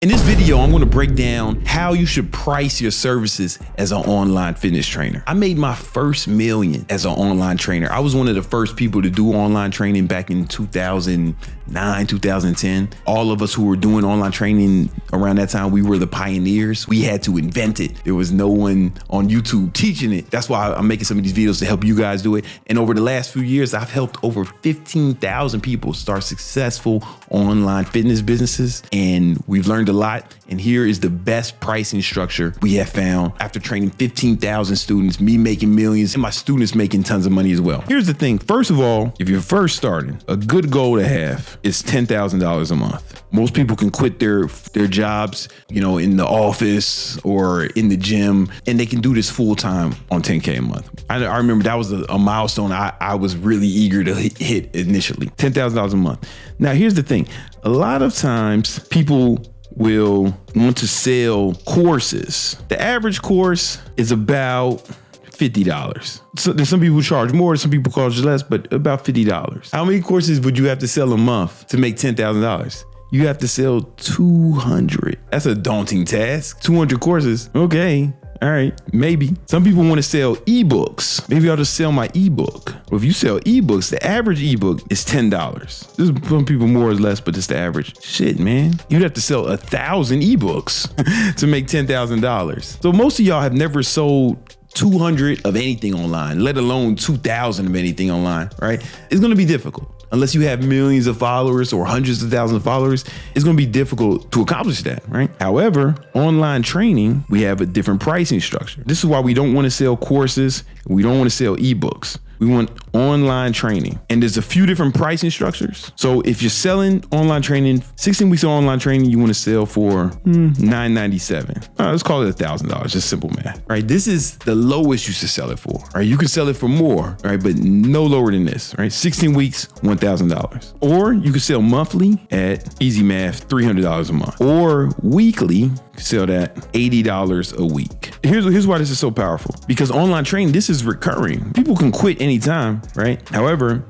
In this video, I'm gonna break down how you should price your services as an online fitness trainer. I made my first million as an online trainer. I was one of the first people to do online training back in 2009, 2010. All of us who were doing online training around that time, we were the pioneers. We had to invent it. There was no one on YouTube teaching it. That's why I'm making some of these videos to help you guys do it. And over the last few years, I've helped over 15,000 people start successful online fitness businesses. And we've learned a lot, and here is the best pricing structure we have found after training 15,000 students, me making millions, and my students making tons of money as well. Here's the thing. First of all, if you're first starting, a good goal to have is $10,000 a month. Most people can quit their jobs, in the office or in the gym, and they can do this full time on 10K a month. I remember that was a milestone I was really eager to hit initially, $10,000 a month. Now, here's the thing. A lot of times people will want to sell courses. The average course is about $50. So there's some people who charge more, some people charge less, but about $50. How many courses would you have to sell a month to make $10,000? You have to sell 200. That's a daunting task. 200 courses. Okay. All right, maybe. Some people want to sell ebooks. Maybe I'll just sell my ebook. Well, if you sell ebooks, the average ebook is $10. There's some people more or less, but it's the average. Shit, man. You'd have to sell 1,000 ebooks to make $10,000. So most of y'all have never sold 200 of anything online, let alone 2,000 of anything online, right? It's gonna be difficult. Unless you have millions of followers or hundreds of thousands of followers, it's gonna be difficult to accomplish that, right? However, online training, we have a different pricing structure. This is why we don't wanna sell courses, we don't wanna sell ebooks. We want online training. And there's a few different pricing structures. So if you're selling online training, 16 weeks of online training, you want to sell for $997. Let's call it $1,000, just simple math, right? This is the lowest you should sell it for, right? You can sell it for more, right? But no lower than this, right? 16 weeks, $1,000. Or you can sell monthly at easy math, $300 a month. Or weekly, you can sell that $80 a week. Here's why this is so powerful. Because online training, this is recurring. People can quit anytime, right? However,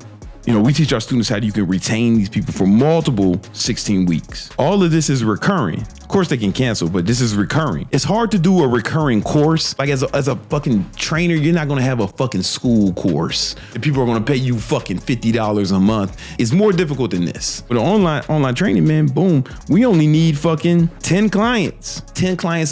we teach our students how you can retain these people for multiple 16 weeks. All of this is recurring. Of course they can cancel, but this is recurring. It's hard to do a recurring course. Like as a fucking trainer, you're not gonna have a fucking school course and people are gonna pay you fucking $50 a month. It's more difficult than this. But online training, man, boom, we only need fucking 10 clients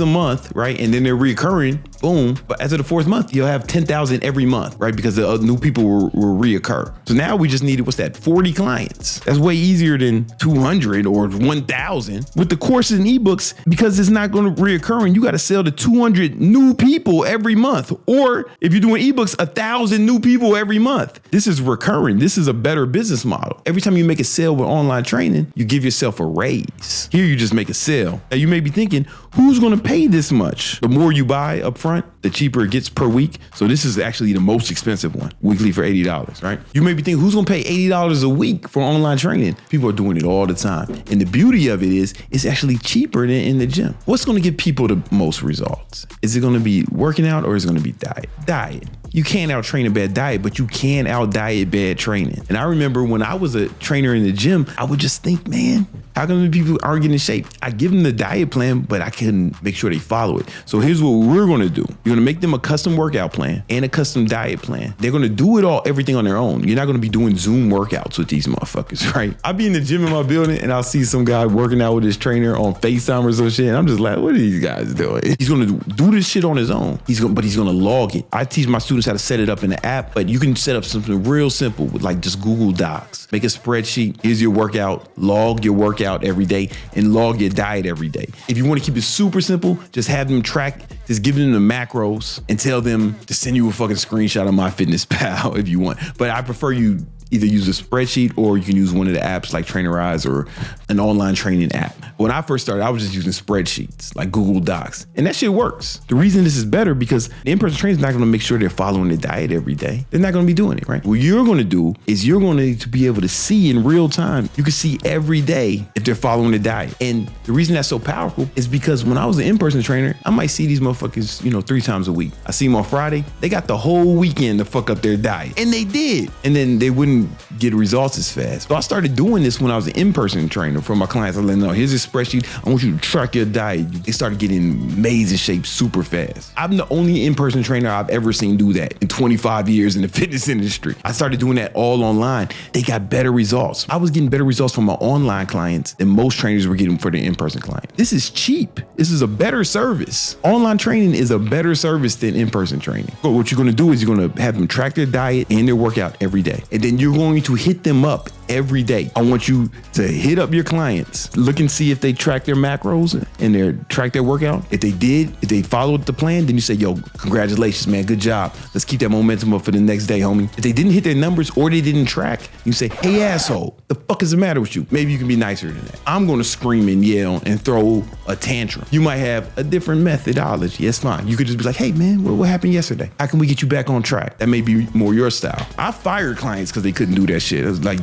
a month, right? And then they're recurring, boom. But after the fourth month, you'll have 10,000 every month, right? Because the new people will reoccur. So now we just needed, 40 clients. That's way easier than 200 or 1,000. With the courses and ebooks, because it's not going to reoccur, and you got to sell to 200 new people every month. Or if you're doing ebooks, 1,000 new people every month. This is recurring. This is a better business model. Every time you make a sale with online training, you give yourself a raise. Here you just make a sale. Now you may be thinking, who's going to pay this much? The more you buy up front, the cheaper it gets per week. So this is actually the most expensive one, weekly for $80, right? You may be thinking, who's going to pay $80 a week for online training? People are doing it all the time. And the beauty of it is, it's actually cheaper than in the gym. What's going to give people the most results? Is it going to be working out or is it going to be diet? Diet. You can't out train a bad diet, but you can out diet bad training. And I remember when I was a trainer in the gym, I would just think, man, how come the people aren't getting in shape? I give them the diet plan, but I couldn't make sure they follow it. So here's what we're going to do. You're going to make them a custom workout plan and a custom diet plan. They're going to do everything on their own. You're not going to be doing Zoom workouts with these motherfuckers, right? I'll be in the gym in my building and I'll see some guy working out with his trainer on FaceTime or some shit. And I'm just like, what are these guys doing? He's going to do this shit on his own. But he's going to log it. I teach my students how to set it up in the app, but you can set up something real simple with like just Google Docs. Make a spreadsheet. Here's your workout. Log your workout every day and log your diet every day. If you want to keep it super simple, just have them track, just give them the macros and tell them to send you a fucking screenshot of MyFitnessPal if you want. But I prefer you either use a spreadsheet or you can use one of the apps like Trainerize or an online training app. When I first started, I was just using spreadsheets like Google Docs, and that shit works. The reason this is better because the in-person trainer is not going to make sure they're following the diet every day. They're not going to be doing it, right? What you're going to do is you're going to be able to see in real time. You can see every day if they're following the diet. And the reason that's so powerful is because when I was an in-person trainer, I might see these motherfuckers, 3 times a week. I see them on Friday. They got the whole weekend to fuck up their diet, and they did. And then they wouldn't didn't get results as fast. So I started doing this when I was an in-person trainer for my clients. I let them know, here's a spreadsheet. I want you to track your diet. They started getting amazing shape super fast. I'm the only in-person trainer I've ever seen do that in 25 years in the fitness industry. I started doing that all online. They got better results. I was getting better results from my online clients than most trainers were getting for their in-person client. This is cheap. This is a better service. Online training is a better service than in-person training. But what you're gonna do is you're gonna have them track their diet and their workout every day. And then you're going to hit them up every day. I want you to hit up your clients, look and see if they track their macros and track their workout. If they did, if they followed the plan, then you say, yo, congratulations, man, good job. Let's keep that momentum up for the next day, homie. If they didn't hit their numbers or they didn't track, you say, hey, asshole, the fuck is the matter with you? Maybe you can be nicer than that. I'm gonna scream and yell and throw a tantrum. You might have a different methodology. It's fine. You could just be like, hey, man, what happened yesterday? How can we get you back on track? That may be more your style. I fired clients because they couldn't do that shit. It was like,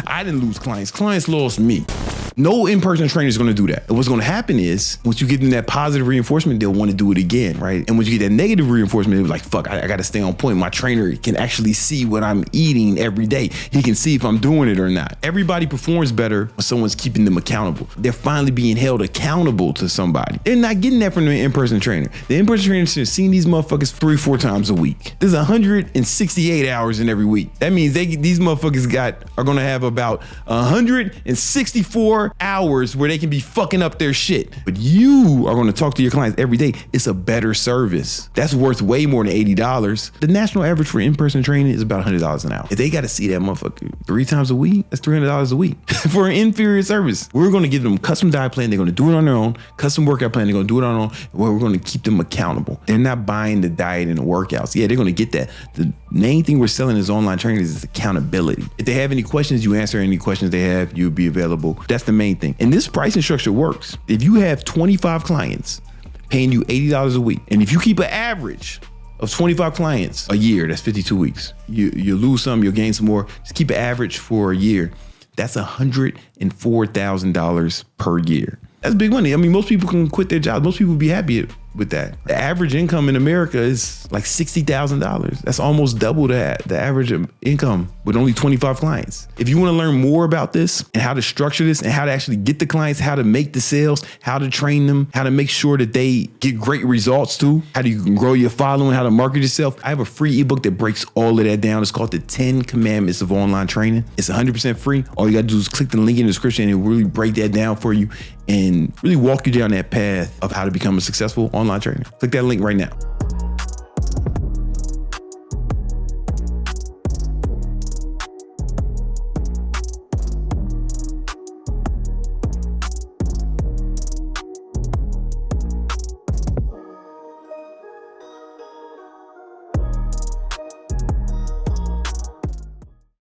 I didn't lose clients. Clients lost me. No in-person trainer is going to do that. And what's going to happen is once you give them that positive reinforcement, they'll want to do it again, right? And when you get that negative reinforcement, they're like, fuck, I got to stay on point. My trainer can actually see what I'm eating every day. He can see if I'm doing it or not. Everybody performs better when someone's keeping them accountable. They're finally being held accountable to somebody. They're not getting that from the in-person trainer. The in-person trainer is seeing these motherfuckers 3-4 times a week. There's 168 hours in every week. That means these motherfuckers are going to have about 164 hours where they can be fucking up their shit. But you are going to talk to your clients every day. It's a better service. That's worth way more than $80. The national average for in-person training is about $100 an hour. If they got to see that motherfucker 3 times a week, that's $300 a week for an inferior service. We're going to give them a custom diet plan. They're going to do it on their own. Custom workout plan. They're going to do it on their own. We're going to keep them accountable. They're not buying the diet and the workouts. Yeah, they're going to get that. The main thing we're selling as online training is accountability. If they have any questions, you answer any questions they have, you'll be available. That's the main thing. And this pricing structure works. If you have 25 clients paying you $80 a week, and if you keep an average of 25 clients a year, that's 52 weeks. You lose some, you'll gain some more. Just keep an average for a year. That's $104,000 per year. That's big money. I mean, most people can quit their jobs. Most people would be happy with that. The average income in America is like $60,000. That's almost double the average income with only 25 clients. If you want to learn more about this and how to structure this and how to actually get the clients, how to make the sales, how to train them, how to make sure that they get great results too, how do you can grow your following, how to market yourself, I have a free ebook that breaks all of that down. It's called The 10 Commandments of Online Training. It's 100% free. All you got to do is click the link in the description and it'll really break that down for you and really walk you down that path of how to become a successful online trainer. Click that link right now.